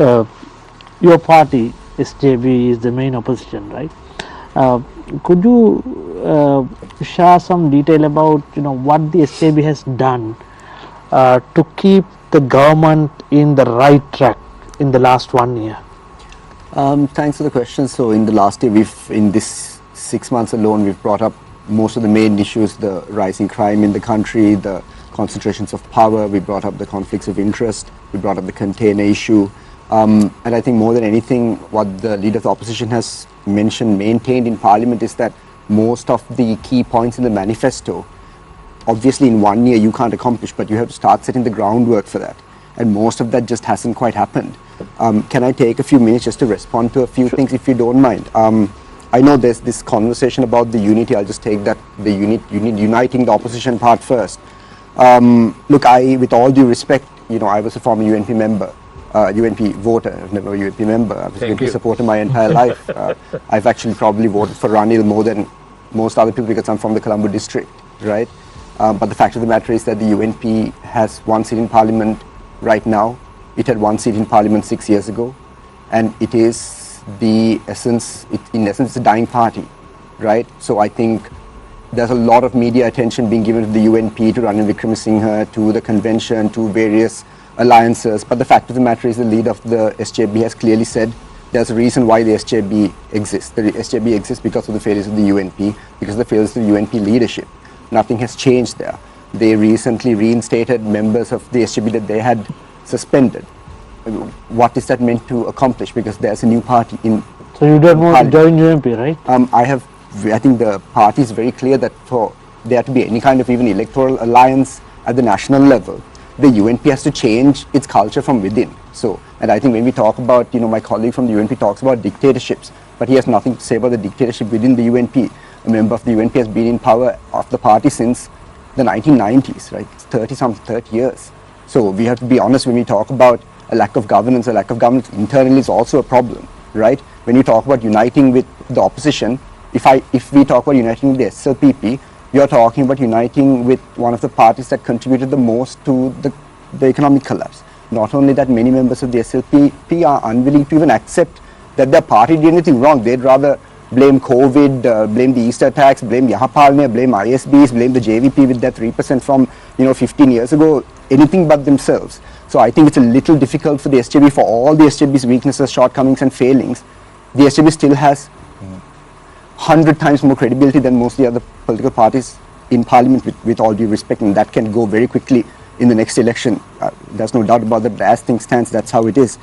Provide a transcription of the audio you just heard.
uh, your party SJB is the main opposition, right? Could you share some detail about what the SJB has done to keep the government in the right track in the last 1 year? Thanks for the question. So in the last year, in this 6 months alone, we've brought up most of the main issues: the rising crime in the country, the concentrations of power. We brought up the conflicts of interest. We brought up the container issue. And I think more than anything, what the leader of the opposition has maintained in Parliament is that most of the key points in the manifesto, obviously in 1 year you can't accomplish, but you have to start setting the groundwork for that. And most of that just hasn't quite happened. Can I take a few minutes just to respond to a few things, if you don't mind? I know there's this conversation about the unity. I'll just take that, the uniting the opposition part first. Look, with all due respect, I was a former UNP member. UNP voter, I've never a UNP member. I was a UNP supporter my entire life. I've actually probably voted for Ranil more than most other people because I'm from the Colombo district, right? But the fact of the matter is that the UNP has 1 seat in Parliament right now. It had 1 seat in Parliament 6 years ago, and it is in essence, it's a dying party, right? So I think there's a lot of media attention being given to the UNP, to Ranil Wickremesinghe, to the convention, to various alliances, but the fact of the matter is the leader of the SJB has clearly said there's a reason why the SJB exists. The SJB exists because of the failures of the UNP, because of the failures of the UNP leadership. Nothing has changed there. They recently reinstated members of the SJB that they had suspended. What is that meant to accomplish? Because there's a new party in. So you don't want to join UNP, right? I think the party is very clear that for there to be any kind of even electoral alliance at the national level, the UNP has to change its culture from within. So, and I think when we talk about, my colleague from the UNP talks about dictatorships, but he has nothing to say about the dictatorship within the UNP. A member of the UNP has been in power of the party since the 1990s, right? It's 30 years. So we have to be honest when we talk about a lack of governance. A lack of governance internally is also a problem, right? When you talk about uniting with the opposition, if we talk about uniting with the SLPP, you're talking about uniting with one of the parties that contributed the most to the economic collapse. Not only that, many members of the SLPP are unwilling to even accept that their party did anything wrong. They'd rather blame COVID, blame the Easter attacks, blame Yahapalme, blame ISBs, blame the JVP with that 3% from 15 years ago, anything but themselves. So I think it's a little difficult for the SJB, for all the SJB's weaknesses, shortcomings and failings. The SJB still has 100 times more credibility than most of the other political parties in Parliament, with all due respect, and that can go very quickly in the next election. There's no doubt about that, but as things stand, that's how it is.